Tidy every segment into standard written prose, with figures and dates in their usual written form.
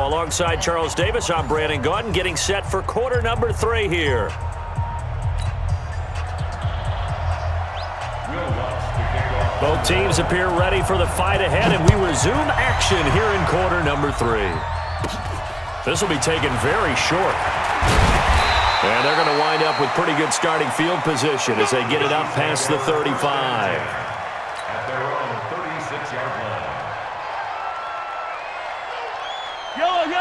Alongside Charles Davis, I'm Brandon Gaudin, getting set for quarter number 3 here. Both teams appear ready for the fight ahead, and we resume action here in quarter number 3. This will be taken very short. And they're going to wind up with pretty good starting field position as they get it up past the 35. At their own 36-yard line.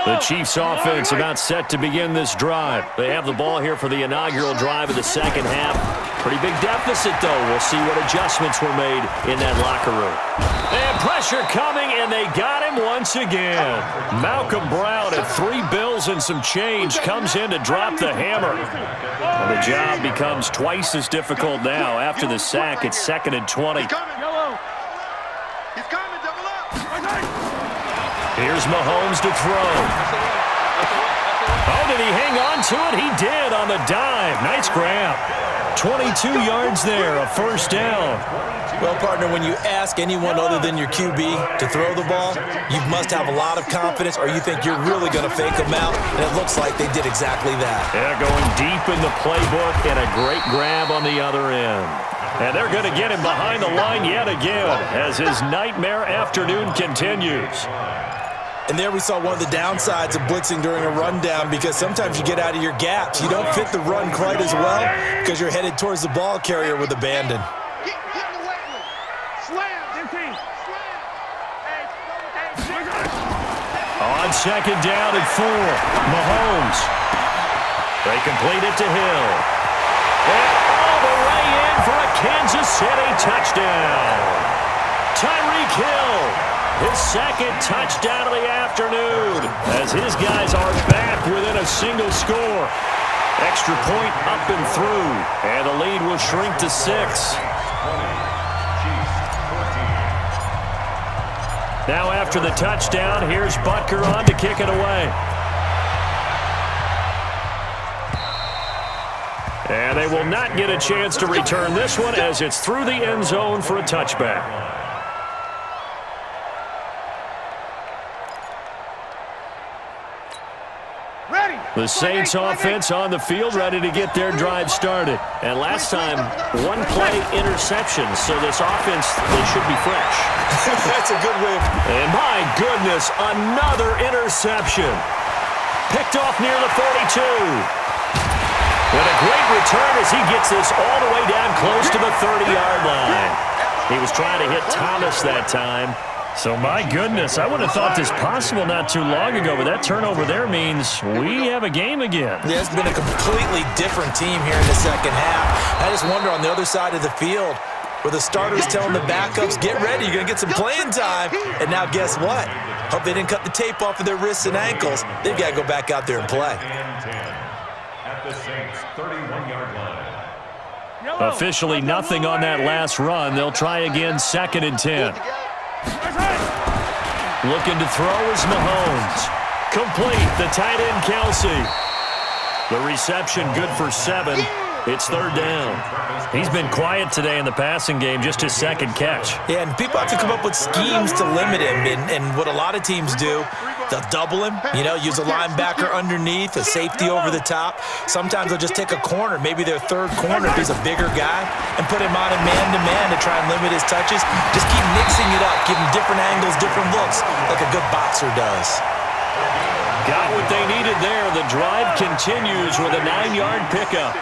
The Chiefs offense about set to begin this drive. They have the ball here for the inaugural drive of the second half. Pretty big deficit, though. We'll see what adjustments were made in that locker room. And pressure coming, and they got him once again. Malcolm Brown at 3 bills and some change comes in to drop the hammer. And the job becomes twice as difficult now. After the sack, it's 2nd and 20. Here's Mahomes to throw. Oh, did he hang on to it? He did on the dive. Nice grab. 22 yards there, a first down. Well, partner, when you ask anyone other than your QB to throw the ball, you must have a lot of confidence, or you think you're really going to fake them out, and it looks like they did exactly that. Yeah, going deep in the playbook, and a great grab on the other end. And they're going to get him behind the line yet again as his nightmare afternoon continues. And there we saw one of the downsides of blitzing during a rundown, because sometimes you get out of your gaps. You don't fit the run quite as well because you're headed towards the ball carrier with abandon. On 2nd down and 4, Mahomes. They complete it to Hill. And all the way in for a Kansas City touchdown. Tyreek Hill, his 2nd touchdown of the afternoon, as his guys are back within a single score. Extra point up and through, and the lead will shrink to 6. Now after the touchdown, here's Butker on to kick it away. And they will not get a chance to return this one as it's through the end zone for a touchback. The Saints offense on the field, ready to get their drive started. And last time, 1-play interception, so this offense, they should be fresh. That's a good way. And my goodness, another interception. Picked off near the 42. With a great return as he gets this all the way down close to the 30-yard line. He was trying to hit Thomas that time. So, my goodness, I would have thought this possible not too long ago, but that turnover there means we have a game again. Yeah, it's been a completely different team here in the second half. I just wonder on the other side of the field, where the starters telling the backups, get ready, you're going to get some playing time. And now guess what? Hope they didn't cut the tape off of their wrists and ankles. They've got to go back out there and play. At the Saints' 31-yard line. Officially nothing on that last run. They'll try again, 2nd and 10. Looking to throw is Mahomes. Complete, the tight end Kelsey. The reception good for 7. It's 3rd down. He's been quiet today in the passing game, just his 2nd catch. Yeah, and people have to come up with schemes to limit him. And what a lot of teams do, they'll double him, use a linebacker underneath, a safety over the top. Sometimes they'll just take a corner, maybe their 3rd corner if he's a bigger guy, and put him on a man-to-man to try and limit his touches. Just keep mixing it up, give him different angles, different looks, like a good boxer does. Got what they needed there. The drive continues with a 9-yard pickup.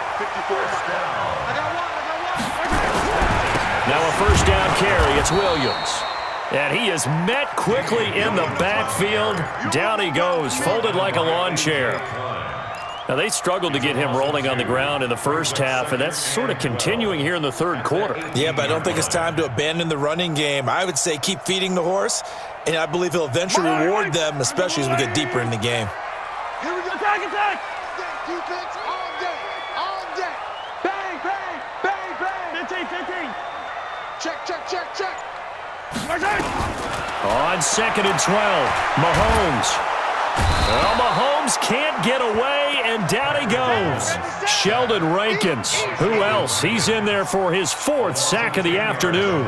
Now a first down carry. It's Williams. And he is met quickly in the backfield. Down he goes, folded like a lawn chair. Now they struggled to get him rolling on the ground in the first half, and that's sort of continuing here in the 3rd quarter. Yeah, but I don't think it's time to abandon the running game. I would say keep feeding the horse, and I believe he'll eventually reward them, especially as we get deeper in the game. Here we go. Attack! Defense all day. All day. Bang, bang, bang, bang. 15. Check. On 2nd and 12, Mahomes. Well, Mahomes can't get away, and down he goes. Sheldon Rankins. Who else? He's in there for his 4th sack of the afternoon.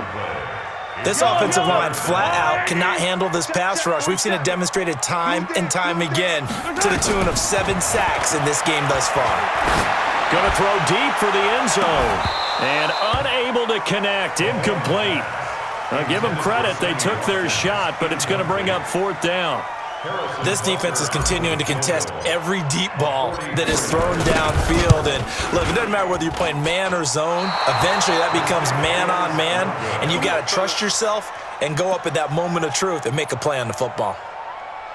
This offensive line flat out cannot handle this pass rush. We've seen it demonstrated time and time again to the tune of 7 sacks in this game thus far. Going to throw deep for the end zone. And unable to connect. Incomplete. Give them credit. They took their shot, but it's going to bring up 4th down. This defense is continuing to contest every deep ball that is thrown downfield. And look, it doesn't matter whether you're playing man or zone. Eventually, that becomes man on man, and you got to trust yourself and go up at that moment of truth and make a play on the football.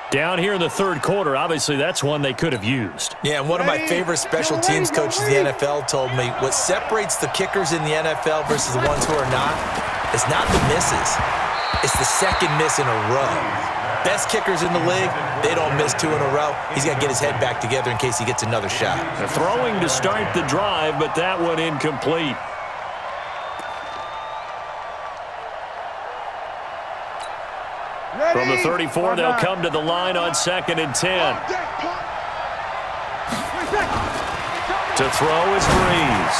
Down here in the 3rd quarter, obviously that's one they could have used. Yeah, and one of my favorite special teams coaches in the NFL told me what separates the kickers in the NFL versus the ones who are not is not the misses. It's the second miss in a row. Best kickers in the league, they don't miss 2 in a row. He's got to get his head back together in case he gets another shot. They're throwing to start the drive, but that one incomplete. From the 34, they'll come to the line on 2nd and 10. To throw is Breeze.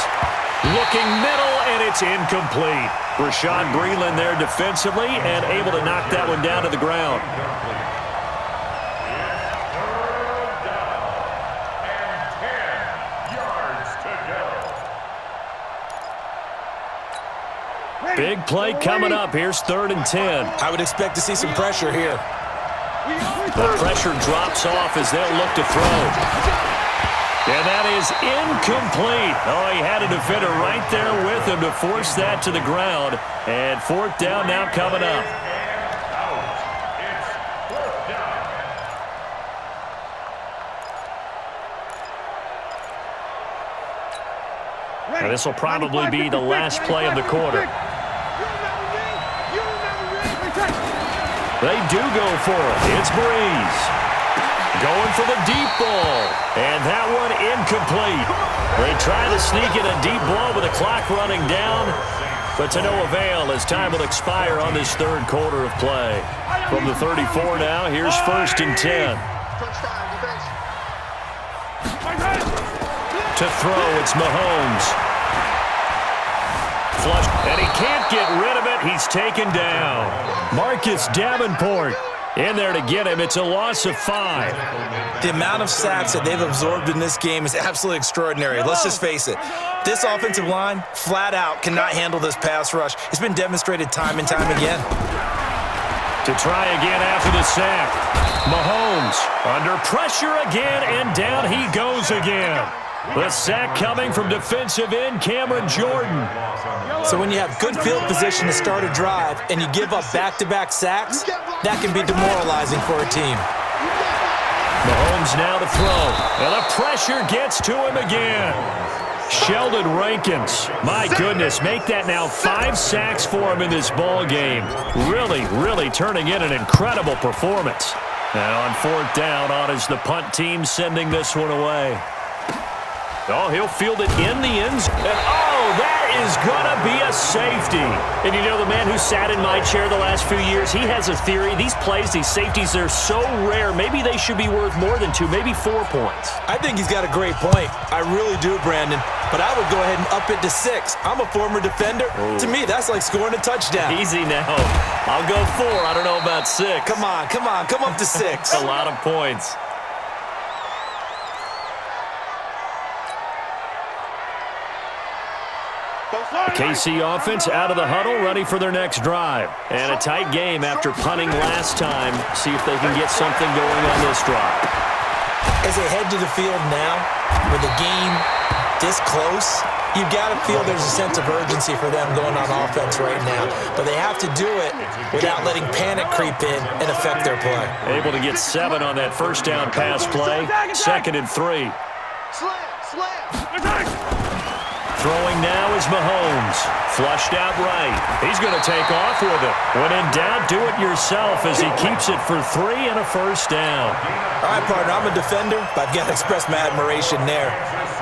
Looking middle, and it's incomplete. Rashad Breeland there defensively and able to knock that one down to the ground. Big play coming up. Here's 3rd and 10. I would expect to see some pressure here. The pressure drops off as they'll look to throw. And that is incomplete. Oh, he had a defender right there with him to force that to the ground. And 4th down now coming up. Now, this will probably be the last play of the quarter. They do go for it. It's Breeze. Going for the deep ball. And that one incomplete. They try to sneak in a deep ball with the clock running down, but to no avail as time will expire on this 3rd quarter of play. From the 34 now, here's 1st and 10. To throw, it's Mahomes. Flush, and he can't get rid of it. He's taken down. Marcus Davenport in there to get him. It's a loss of 5. The amount of sacks that they've absorbed in this game is absolutely extraordinary. Let's just face it. This offensive line, flat out, cannot handle this pass rush. It's been demonstrated time and time again. To try again after the sack. Mahomes under pressure again, and down he goes again. The sack coming from defensive end Cameron Jordan. So when you have good field position to start a drive and you give up back-to-back sacks, that can be demoralizing for a team. Mahomes now to throw. And the pressure gets to him again. Sheldon Rankins, my goodness, make that now 5 sacks for him in this ball game. Really turning in an incredible performance. Now on 4th down, on is the punt team sending this one away. Oh, he'll field it in the end zone. And oh, that is going to be a safety. And you know, the man who sat in my chair the last few years, he has a theory. These plays, these safeties, they're so rare. Maybe they should be worth more than 2, maybe 4 points. I think he's got a great point. I really do, Brandon. But I would go ahead and up it to 6. I'm a former defender. Ooh. To me, that's like scoring a touchdown. Easy now. I'll go 4. I don't know about 6. Come on. Come up to 6. A lot of points. The KC offense out of the huddle, ready for their next drive. And a tight game after punting last time. See if they can get something going on this drive. As they head to the field now, with the game this close, you've got to feel there's a sense of urgency for them going on offense right now. But they have to do it without letting panic creep in and affect their play. Able to get 7 on that first down pass play. 2nd and 3. Throwing now is Mahomes. Flushed out right. He's going to take off with it. When in doubt, do it yourself as he keeps it for 3 and a first down. All right, partner, I'm a defender, but I've got to express my admiration there.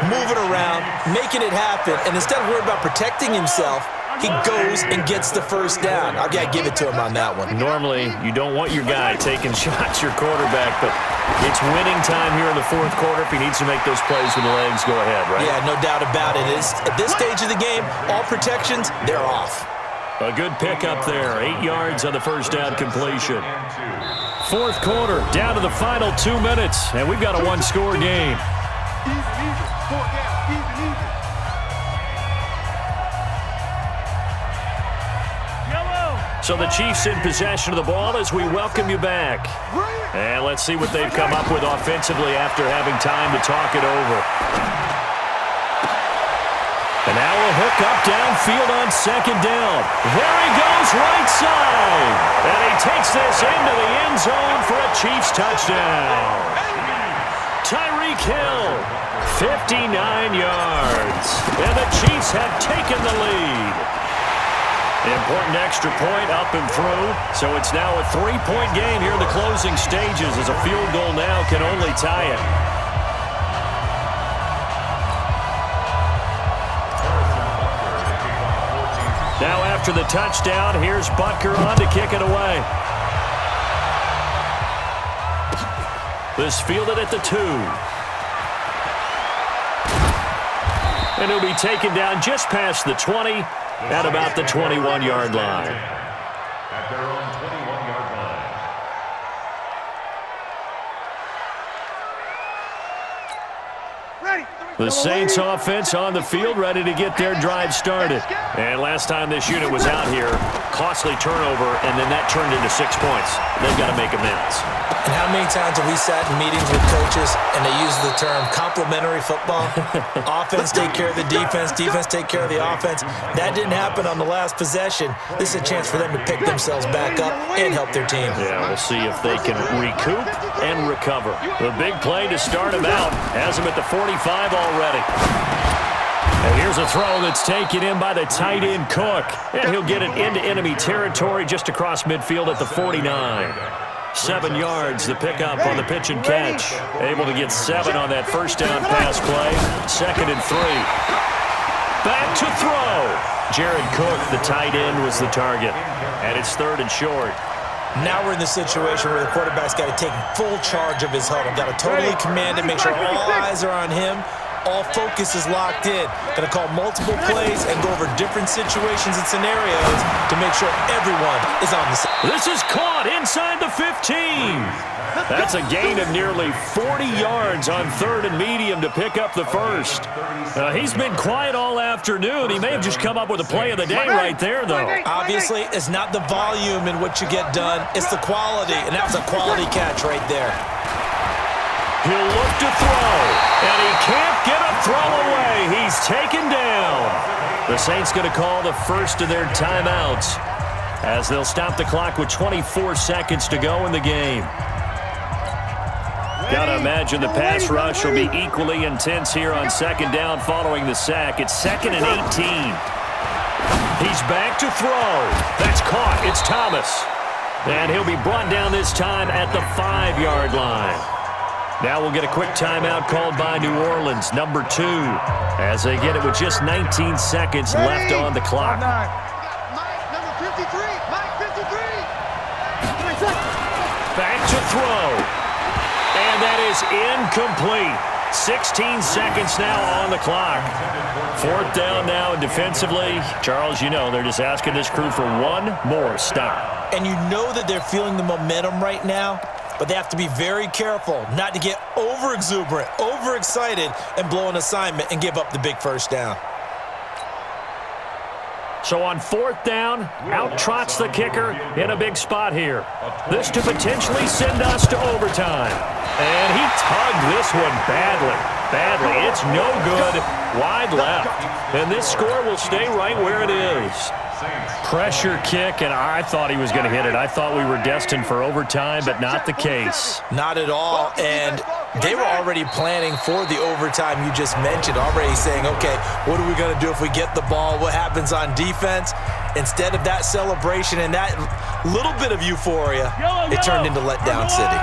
Moving around, making it happen, and instead of worrying about protecting himself, he goes and gets the first down. I've got to give it to him on that one. Normally, you don't want your guy taking shots, your quarterback, but it's winning time here in the 4th quarter. If he needs to make those plays with the legs, go ahead, right? Yeah, no doubt about it. At this stage of the game, all protections, they're off. A good pickup there. 8 yards on the first down completion. Fourth quarter, down to the final 2 minutes, and we've got a one-score game. So the Chiefs in possession of the ball as we welcome you back. And let's see what they've come up with offensively after having time to talk it over. And now a hook up downfield on second down. There he goes, right side. And he takes this into the end zone for a Chiefs touchdown. Tyreek Hill, 59 yards. And the Chiefs have taken the lead. Important extra point up and through. So it's now a 3-point game here in the closing stages as a field goal now can only tie it. Now after the touchdown, here's Butker on to kick it away. This fielded at the 2. And he'll be taken down just past the 20 at about the 21-yard line. At their own 21-yard line. The Saints offense on the field, ready to get their drive started. And last time this unit was out here, costly turnover, and then that turned into 6 points. They've got to make amends. And how many times have we sat in meetings with coaches and they use the term complementary football? Offense take care of the defense, defense take care of the offense. That didn't happen on the last possession. This is a chance for them to pick themselves back up and help their team. Yeah, we'll see if they can recoup and recover. The big play to start him out has him at the 45 already. And here's a throw that's taken in by the tight end Cook. And he'll get it into enemy territory just across midfield at the 49. 7 yards, the pickup on the pitch and catch. Able to get 7 on that first down pass play. 2nd and 3. Back to throw. Jared Cook, the tight end, was the target. And it's 3rd and short. Now we're in the situation where the quarterback's got to take full charge of his huddle. Got to totally command it, make sure all eyes are on him. All focus is locked in. Going to call multiple plays and go over different situations and scenarios to make sure everyone is on the same. This is caught inside the 15. That's a gain of nearly 40 yards on 3rd and medium to pick up the first. He's been quiet all afternoon. He may have just come up with a play of the day right there, though. Obviously, it's not the volume in what you get done. It's the quality, and that was a quality catch right there. He'll look to throw, and he can't get a throw away. He's taken down. The Saints going to call the first of their timeouts as they'll stop the clock with 24 seconds to go in the game. Got to imagine the pass rush will be equally intense here on 2nd down following the sack. It's 2nd and 18. He's back to throw. That's caught. It's Thomas. And he'll be brought down this time at the 5-yard line. Now we'll get a quick timeout called by New Orleans, number 2, as they get it with just 19 seconds left on the clock. Number 53, Mike 53. Back to throw. And that is incomplete. 16 seconds now on the clock. 4th down now, and defensively, Charles, you know, they're just asking this crew for one more stop. And you know that they're feeling the momentum right now, but they have to be very careful not to get over-exuberant, overexcited, and blow an assignment and give up the big first down. So on 4th down, out trots the kicker in a big spot here. This to potentially send us to overtime. And he tugged this one badly. It's no good. Wide left. And this score will stay right where it is. Pressure kick, and I thought he was going to hit it. I thought we were destined for overtime, but not the case. Not at all, and they were already planning for the overtime you just mentioned, already saying, okay, what are we going to do if we get the ball? What happens on defense? Instead of that celebration and that little bit of euphoria, it turned into letdown city.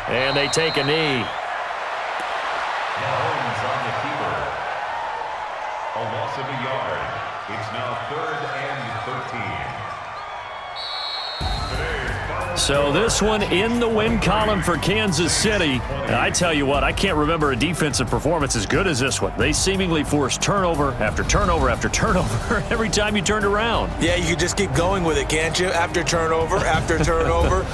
And they take a knee. A loss of a yard. It's now 3rd and 13. So this one in the win column for Kansas City. And I tell you what, I can't remember a defensive performance as good as this one. They seemingly forced turnover after turnover after turnover every time you turned around. Yeah, you could just keep going with it, can't you? After turnover, after turnover.